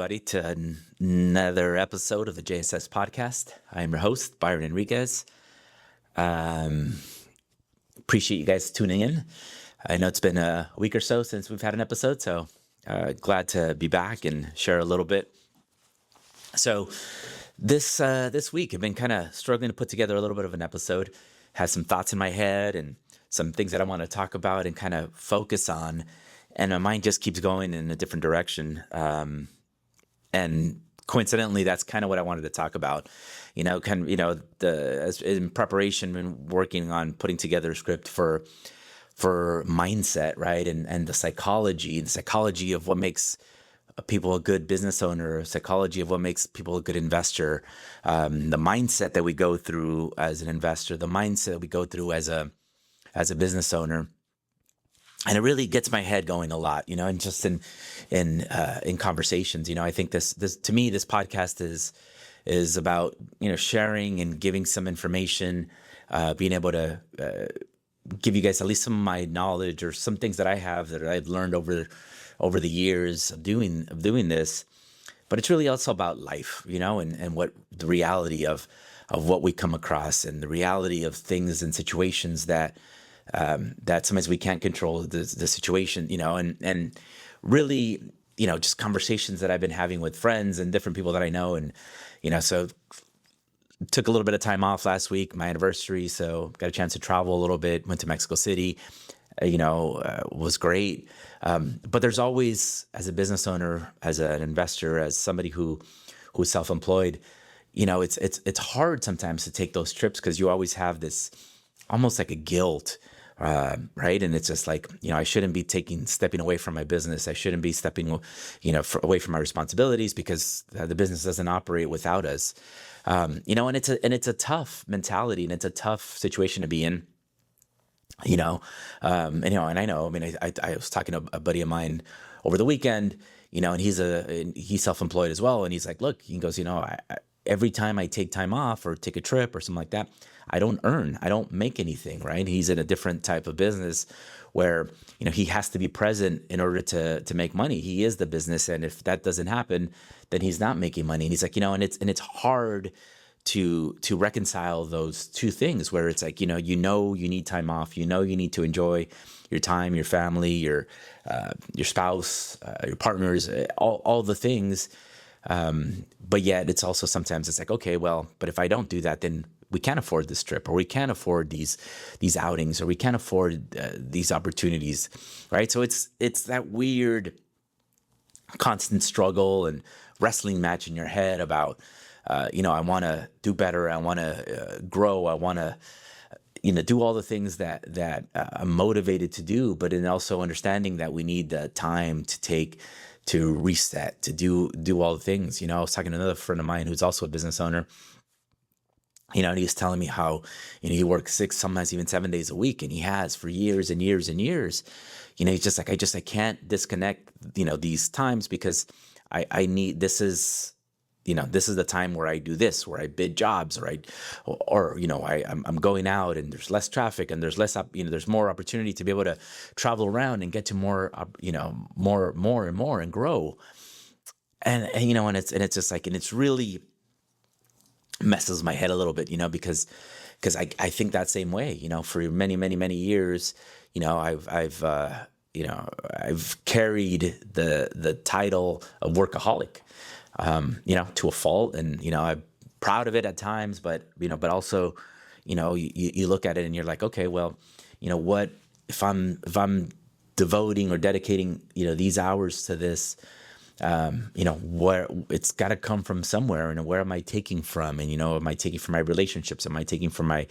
everybody, to another episode of the JSS podcast. I'm your host, Byron Enriquez. Appreciate you guys tuning in. I know it's been a week or so since we've had an episode, so glad to be back and share a little bit. So this week, I've been kind of struggling to put together a little bit of an episode. Has some thoughts in my head and some things that I want to talk about and kind of focus on. And my mind just keeps going in a different direction. And coincidentally, that's kind of what I wanted to talk about. In preparation and working on putting together a script for mindset, right? And the psychology of what makes people a good business owner, psychology of what makes people a good investor, the mindset that we go through as an investor, the mindset we go through as a business owner. And it really gets my head going a lot, and just in conversations, I think this to me, this podcast is about, sharing and giving some information, being able to give you guys at least some of my knowledge or some things that I have that I've learned over the years of doing this. But it's really also about life, and what the reality of what we come across and the reality of things and situations that sometimes we can't control the situation, and really, just conversations that I've been having with friends and different people that I know. And, so took a little bit of time off last week, my anniversary. So got a chance to travel a little bit, went to Mexico City, was great. But there's always, as a business owner, as an investor, as somebody who's self-employed, it's hard sometimes to take those trips because you always have this almost like a guilt, right? And it's just like, I shouldn't be stepping away from my business. I shouldn't be stepping, away from my responsibilities because the business doesn't operate without us. And it's a tough mentality and it's a tough situation to be in. And I know, I was talking to a buddy of mine over the weekend, and he's self-employed as well. And he's like, look, he goes, every time I take time off or take a trip or something like that, I don't make anything, right? He's in a different type of business where, he has to be present in order to make money. He is the business. And if that doesn't happen, then he's not making money. And he's like, and it's hard to reconcile those two things where it's like, you need time off, you need to enjoy your time, your family, your spouse, your partners, all the things. But yet it's also sometimes it's like, okay, well, but if I don't do that, then we can't afford this trip, or we can't afford these outings, or we can't afford these opportunities, right? So it's that weird constant struggle and wrestling match in your head about, I want to do better. I want to grow. I want to, do all the things that I'm motivated to do, but in also understanding that we need the time to take to reset, to do all the things. I was talking to another friend of mine who's also a business owner, and he was telling me how, he works 6, sometimes even 7 days a week, and he has for years and years and years. He's just like, I can't disconnect, these times because I need, this is the time where I do this, where I bid jobs, or I'm going out and there's less traffic and there's less there's more opportunity to be able to travel around and get to more, more and more and grow. And it's just like, and it's really messes my head a little bit, because I think that same way, for many, many, many years, I've carried the title of workaholic, to a fault, and, I'm proud of it at times, but also, you look at it and you're like, okay, well, what if I'm devoting or dedicating, these hours to this, where it's got to come from somewhere, and where am I taking from? And, am I taking from my relationships? Am I taking from my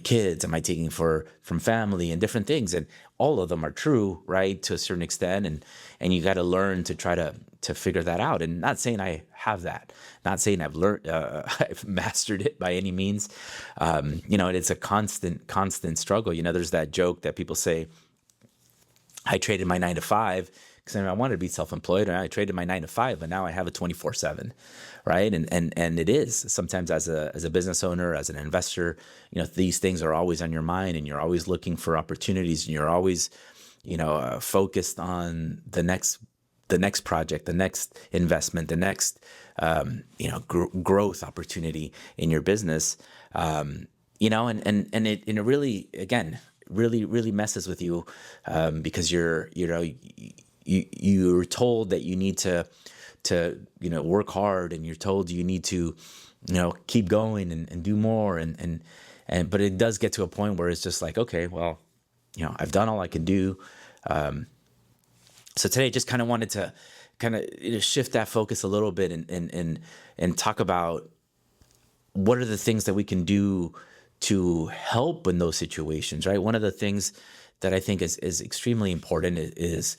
kids? Am I taking from family and different things? And all of them are true, right, to a certain extent. And you got to learn to try to figure that out. And not saying I have that, not saying I've learned, I've mastered it by any means. It's a constant struggle. There's that joke that people say, I traded my 9 to 5 because I wanted to be self-employed, and I traded my 9 to 5, but now I have a 24/7, right? And it is sometimes as a business owner, as an investor, these things are always on your mind, and you're always looking for opportunities, and you're always, focused on the next the next project, the next investment, the next growth opportunity in your business. And it really, again, really messes with you, because you're told that you need to work hard, and you're told you need to keep going and do more, but it does get to a point where it's just like, okay, well, I've done all I can do. So today, just kind of wanted to shift that focus a little bit, and talk about what are the things that we can do to help in those situations, right? One of the things that I think is extremely important is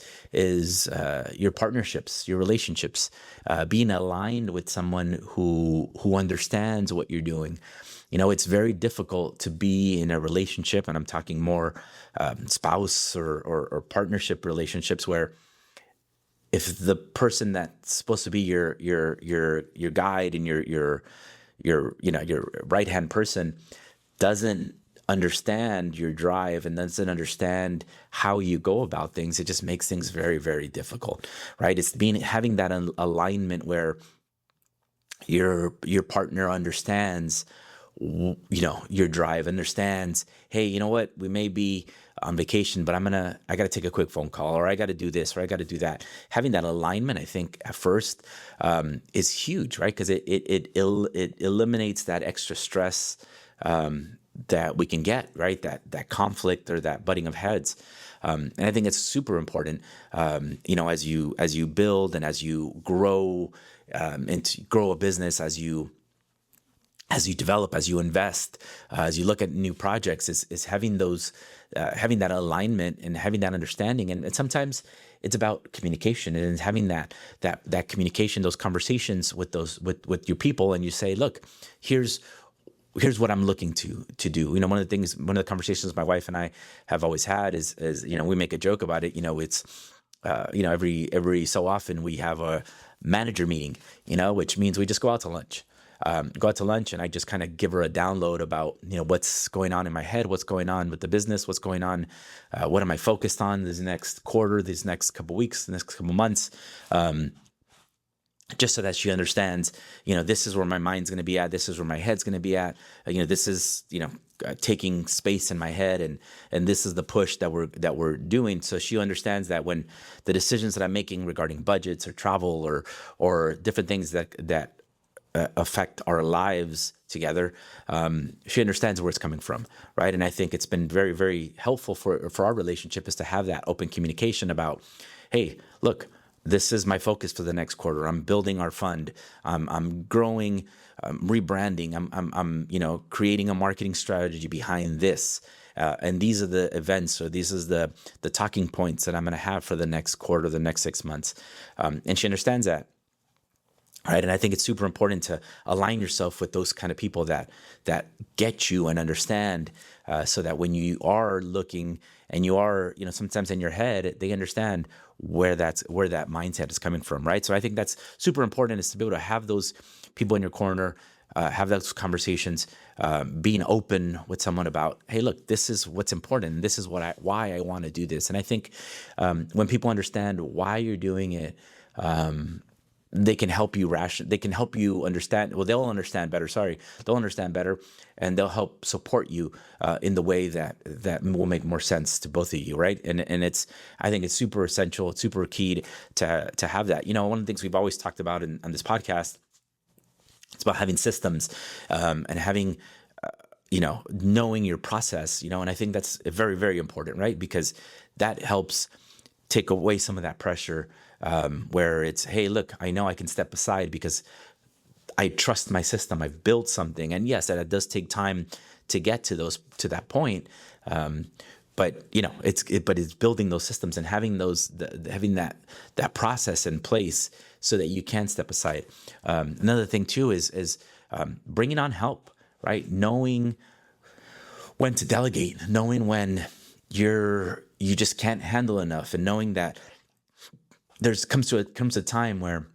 your partnerships, your relationships, being aligned with someone who understands what you're doing. It's very difficult to be in a relationship, and I'm talking more spouse or partnership relationships, where if the person that's supposed to be your guide and your right hand person doesn't understand your drive and doesn't understand how you go about things, it just makes things very, very difficult, right? It's having that alignment where your partner understands, your drive, understands, hey, you know what, we may be on vacation, but I got to take a quick phone call, or I got to do this, or I got to do that. Having that alignment, I think at first, is huge, right? Because it eliminates that extra stress, that we can get, right? That conflict or that butting of heads. And I think it's super important, as you build and as you grow, and to grow a business, as you develop, as you invest, as you look at new projects, is having those, having that alignment and having that understanding. And sometimes it's about communication, and having that communication, those conversations with with your people. And you say, look, here's what I'm looking to do. One of the conversations my wife and I have always had is we make a joke about it. It's, every so often we have a manager meeting, which means we just go out to lunch. And I just kind of give her a download about, what's going on in my head, what's going on with the business, what's going on, what am I focused on this next quarter, these next couple weeks, the next couple months, just so that she understands, this is where my mind's going to be at, this is where my head's going to be at, this is, taking space in my head, and this is the push that we're doing. So she understands that when the decisions that I'm making regarding budgets or travel or different things that affect our lives together, she understands where it's coming from, right? And I think it's been very, very helpful for our relationship, is to have that open communication about, hey, look, this is my focus for the next quarter. I'm building our fund. I'm growing, rebranding. I'm creating a marketing strategy behind this. And these are the events, or these is the talking points that I'm going to have for the next quarter, the next 6 months. And she understands that. Right. And I think it's super important to align yourself with those kind of people that get you and understand, so that when you are looking and you are, sometimes in your head, they understand where that mindset is coming from. Right. So I think that's super important, is to be able to have those people in your corner, have those conversations, being open with someone about, hey, look, this is what's important. This is why I want to do this. And I think when people understand why you're doing it, they can help you they can help you understand. Well, they'll understand better. They'll understand better, and they'll help support you in the way that will make more sense to both of you, right? And I think it's super essential. It's super key to have that. One of the things we've always talked about on this podcast, it's about having systems, and having, knowing your process. And I think that's very, very important, right? Because that helps take away some of that pressure. Where it's, hey, look, I know I can step aside because I trust my system. I've built something, and yes, that does take time to get to that point. But it's building those systems and having having that process in place so that you can step aside. Another thing too is bringing on help, right? Knowing when to delegate, knowing when you just can't handle enough, and knowing that comes a time where,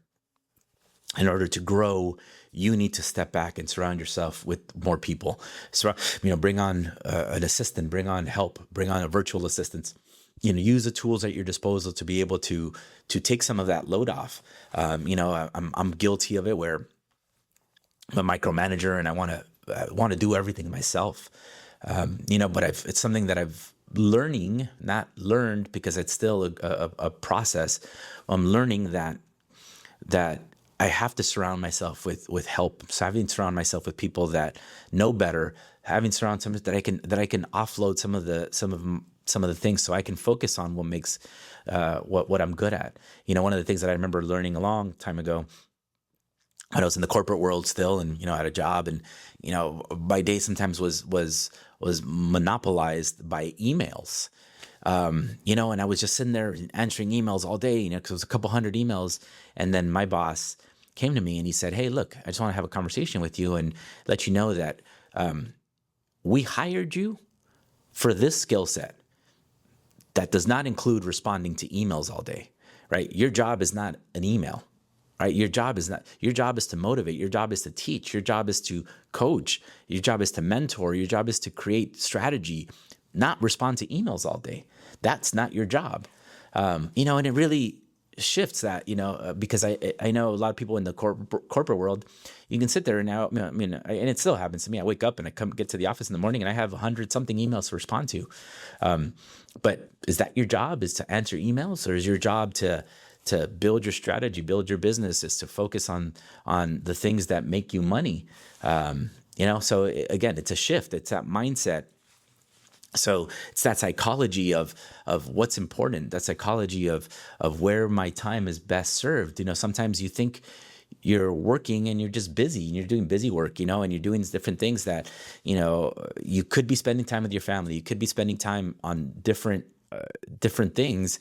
in order to grow, you need to step back and surround yourself with more people. So, bring on an assistant, bring on help, bring on a virtual assistant, use the tools at your disposal to be able to take some of that load off. I'm guilty of it where I'm a micromanager and I want to do everything myself. But it's something that I've learning, not learned because it's still a process. I'm learning that I have to surround myself with help. So having to surround myself with people that know better, having to surround someone that I can offload some of the things so I can focus on what makes what I'm good at. One of the things that I remember learning a long time ago when I was in the corporate world still, and I had a job, and my day sometimes was monopolized by emails. And I was just sitting there answering emails all day, because it was a couple hundred emails. And then my boss came to me and he said, "Hey, look, I just want to have a conversation with you and let you know that we hired you for this skill set that does not include responding to emails all day, right? Your job is not an email, right? Your job is to motivate. Your job is to teach. Your job is to coach. Your job is to mentor. Your job is to create strategy, not respond to emails all day. That's not your job." And it really shifts that, because I know a lot of people in the corporate world, you can sit there and now, and it still happens to me. I wake up and I get to the office in the morning and I have 100 something emails to respond to. But is that your job, is to answer emails, or is your job to build your strategy, build your business, is to focus on the things that make you money? So again, it's a shift. It's that mindset. So it's that psychology of what's important, that psychology of where my time is best served. Sometimes you think you're working and you're just busy and you're doing busy work, and you're doing different things that, you could be spending time with your family. You could be spending time on different things,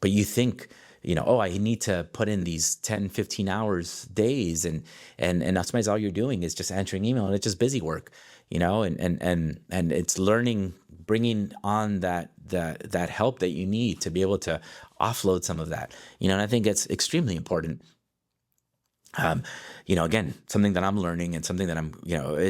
but you think, oh, I need to put in these 10, 15 hours days. And sometimes all you're doing is just answering email, and it's just busy work, and it's learning, bringing on that help that you need to be able to offload some of that, and I think it's extremely important. Again, something that I'm learning, and something that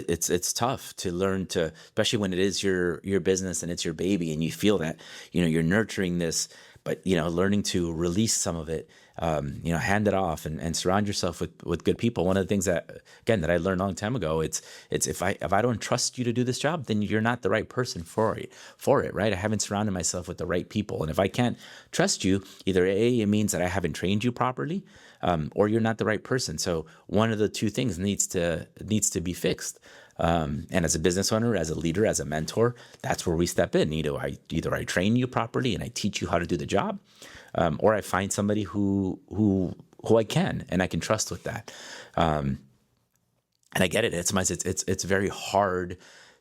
it's tough to learn to, especially when it is your business and it's your baby, and you feel that, you're nurturing this, but, learning to release some of it, hand it off, and surround yourself with good people. One of the things that I learned a long time ago, it's if I don't trust you to do this job, then you're not the right person for it, right? I haven't surrounded myself with the right people. And if I can't trust you, either A, it means that I haven't trained you properly, or you're not the right person. So one of the two things needs to be fixed. And as a business owner, as a leader, as a mentor, that's where we step in. Either I train you properly and I teach you how to do the job, or I find somebody who I can and I can trust with that. And I get it. It's very hard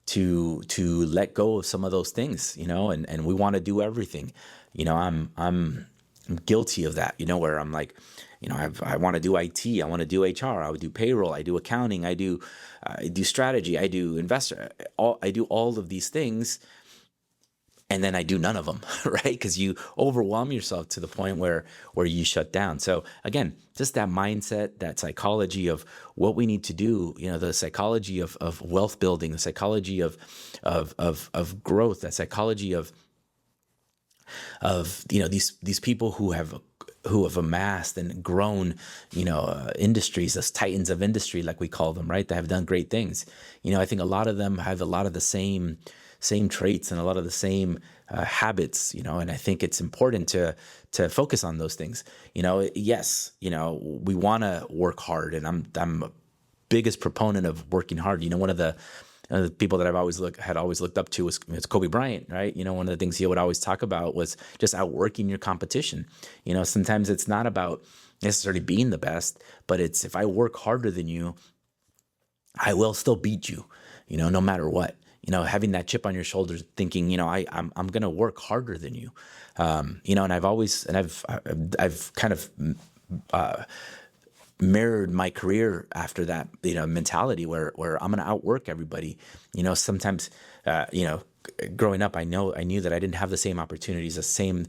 to let go of some of those things, and we want to do everything. I'm guilty of that, where I'm like, I want to do IT, I want to do HR, I would do payroll, I do accounting, I do strategy, I do investor, I do all of these things, and then I do none of them, right? Because you overwhelm yourself to the point where you shut down. So again, just that mindset, that psychology of what we need to do, the psychology of wealth building, the psychology of growth, that psychology of these people who have amassed and grown, industries, as titans of industry, like we call them, right? That have done great things. I think a lot of them have a lot of the same traits and a lot of the same habits, and I think it's important to focus on those things. Yes, we want to work hard, and I'm a biggest proponent of working hard. One of the people that I've always looked up to was Kobe Bryant, right? One of the things he would always talk about was just outworking your competition. Sometimes it's not about necessarily being the best, but it's, if I work harder than you, I will still beat you, no matter what. Having that chip on your shoulder, thinking, I'm going to work harder than you. And I've kind of mirrored my career after that, mentality where I'm going to outwork everybody. Sometimes, growing up, I knew that I didn't have the same opportunities, the same.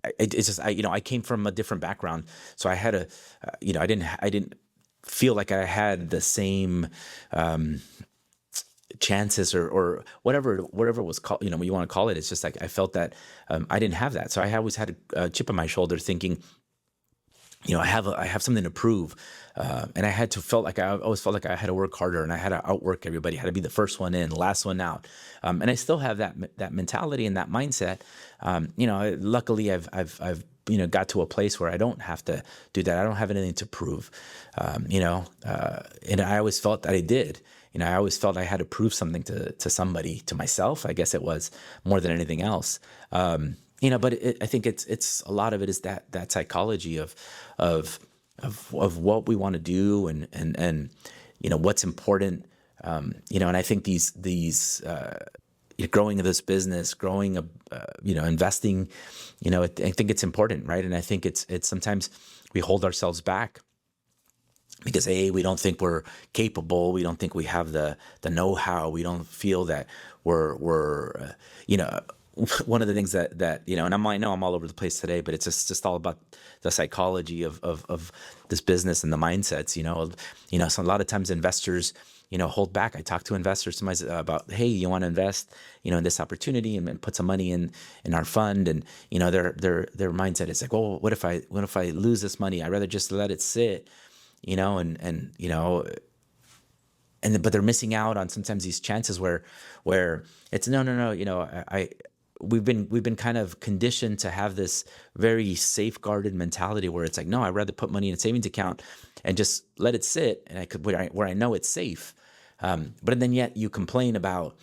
I came from a different background, so I had I didn't feel like I had the same chances or whatever it was called, you want to call it. It's just like I felt that I didn't have that, so I always had a chip on my shoulder, thinking, I have something to prove, and I had to felt like I always felt like I had to work harder, and I had to outwork everybody, had to be the first one in, last one out, and I still have that mentality and that mindset. Luckily, I've got to a place where I don't have to do that. I don't have anything to prove, and I always felt that I did. I always felt I had to prove something to somebody, to myself, I guess it was, more than anything else. But I think it's a lot of it is that psychology of what we want to do, and what's important. And I think these growing this business, growing investing, I think it's important, right? And I think it's sometimes we hold ourselves back because we don't think we're capable. We don't think we have the know-how. We don't feel that we're one of the things that and I know I'm all over the place today, but it's just all about the psychology of this business and the mindsets. So a lot of times investors hold back. I talk to investors sometimes about, hey, you want to invest in this opportunity and put some money in our fund, and their mindset is like, oh, what if I lose this money? I'd rather just let it sit, but they're missing out on sometimes these chances where it's no. We've been kind of conditioned to have this very safeguarded mentality where it's like, no, I'd rather put money in a savings account and just let it sit, and where I know it's safe. But then yet you complain about,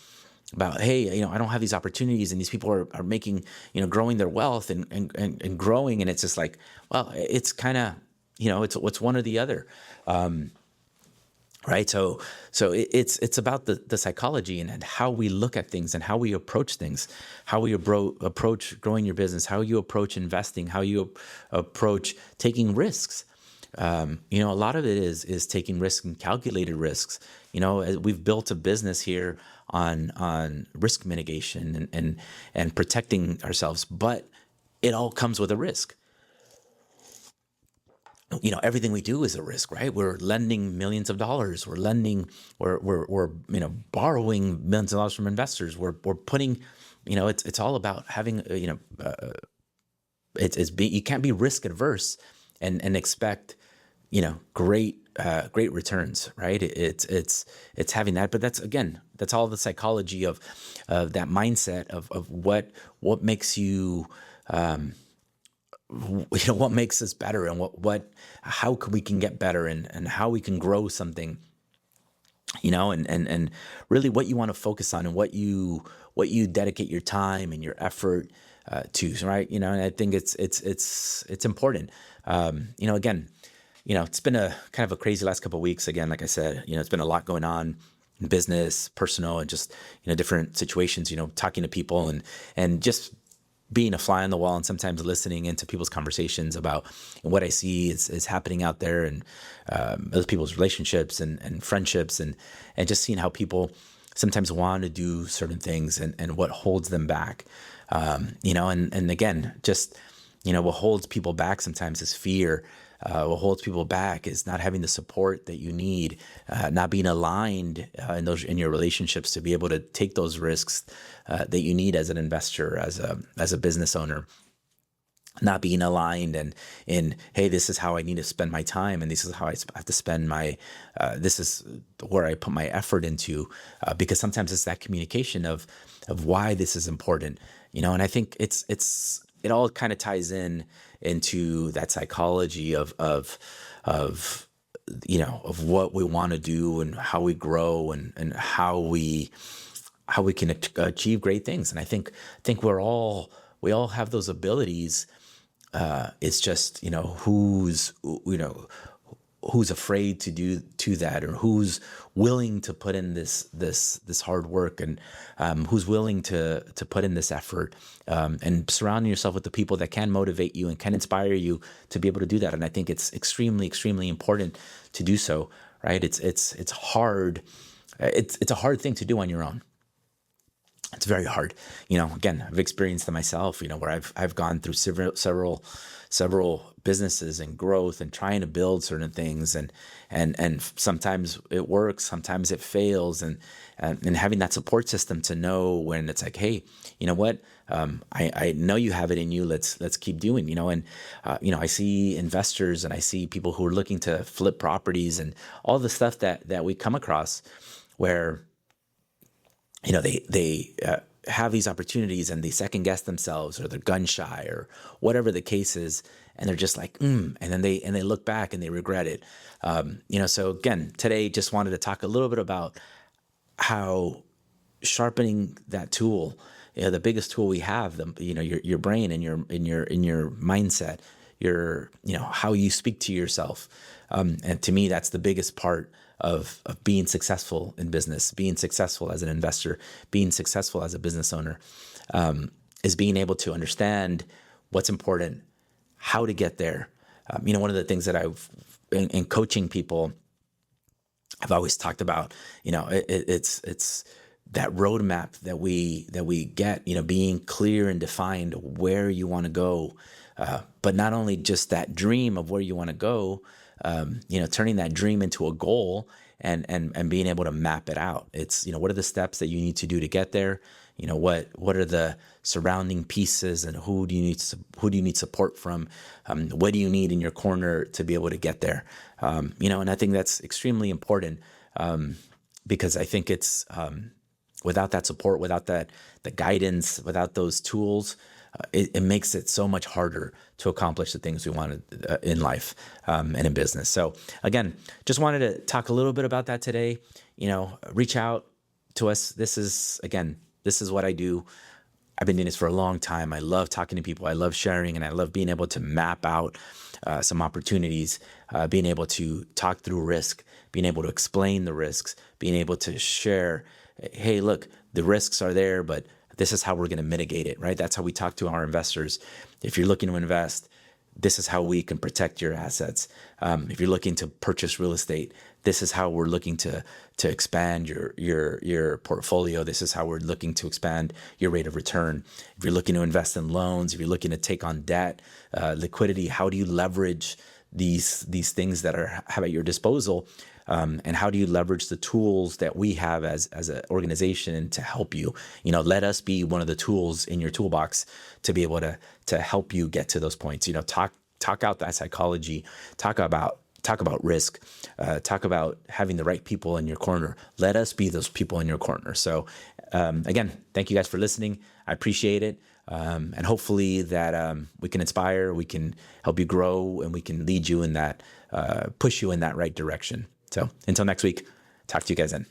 hey, I don't have these opportunities, and these people are making, growing their wealth and growing, and it's just like, well, it's kind of, it's one or the other. Right. So it's about the psychology and how we look at things and how we approach things, how we approach growing your business, how you approach investing, how you approach taking risks. A lot of it is taking risks and calculated risks. We've built a business here on risk mitigation and protecting ourselves, but it all comes with a risk. Everything we do is a risk, right? We're lending millions of dollars. We're borrowing millions of dollars from investors. We're putting, it's all about having, you can't be risk adverse and expect, great returns, right? It's having that, but that's all the psychology of that mindset of what makes you, what makes us better, and how we can get better, and how we can grow something, and really what you want to focus on, and what you dedicate your time and your effort to, right? And I think it's important. Again, it's been a kind of a crazy last couple of weeks. Again, like I said, it's been a lot going on in business, personal, and just different situations. Talking to people and just being a fly on the wall, and sometimes listening into people's conversations about what I see is happening out there, and other people's relationships and friendships, and just seeing how people sometimes want to do certain things, and what holds them back. And again, just, what holds people back sometimes is fear. What holds people back is not having the support that you need, not being aligned in your relationships to be able to take those risks that you need as an investor, as a business owner. Not being aligned and hey, this is how I need to spend my time, and this is how I have to spend my, this is where I put my effort into, because sometimes it's that communication of why this is important, and I think it all kind of ties into that psychology of what we want to do, and how we grow, and how we can achieve great things. And I think we all have those abilities. It's just, who's afraid to do that, or who's willing to put in this hard work, and who's willing to put in this effort, and surrounding yourself with the people that can motivate you and can inspire you to be able to do that. And I think it's extremely, extremely important to do so, right? It's hard. It's a hard thing to do on your own. It's very hard. Again, I've experienced it myself, where I've gone through several businesses and growth and trying to build certain things, and sometimes it works, sometimes it fails, and having that support system to know when it's like, hey, you know what, I know you have it in you. Let's keep doing, and I see investors and I see people who are looking to flip properties and all the stuff that we come across where they have these opportunities and they second guess themselves, or they're gun shy, or whatever the case is, and they're just like, and then they look back and they regret it. So again, today just wanted to talk a little bit about how sharpening that tool, the biggest tool we have, your brain and your mindset, how you speak to yourself. And to me, that's the biggest part of being successful in business, being successful as an investor, being successful as a business owner, is being able to understand what's important, how to get there. One of the things that I've in coaching people, I've always talked about, it's that roadmap that we get, being clear and defined where you want to go, but not only just that dream of where you want to go, turning that dream into a goal and being able to map it out. It's, what are the steps that you need to do to get there? What are the surrounding pieces, and who do you need support from? What do you need in your corner to be able to get there? And I think that's extremely important, because I think it's, without that support, without the guidance, without those tools, it makes it so much harder to accomplish the things we wanted in life, and in business. So again, just wanted to talk a little bit about that today. Reach out to us. This is what I do. I've been doing this for a long time. I love talking to people. I love sharing, and I love being able to map out some opportunities, being able to talk through risk, being able to explain the risks, being able to share, hey, look, the risks are there, but this is how we're going to mitigate it, right? That's how we talk to our investors. If you're looking to invest, this is how we can protect your assets. If you're looking to purchase real estate, this is how we're looking to expand your portfolio. This is how we're looking to expand your rate of return. If you're looking to invest in loans, if you're looking to take on debt, liquidity, how do you leverage these things that have at your disposal? And how do you leverage the tools that we have as an organization to help you? Let us be one of the tools in your toolbox to be able to help you get to those points. Talk out that psychology, talk about risk, talk about having the right people in your corner. Let us be those people in your corner. So again, thank you guys for listening. I appreciate it. And hopefully that we can inspire, we can help you grow, and we can lead you in that, push you in that right direction. So until next week, talk to you guys then.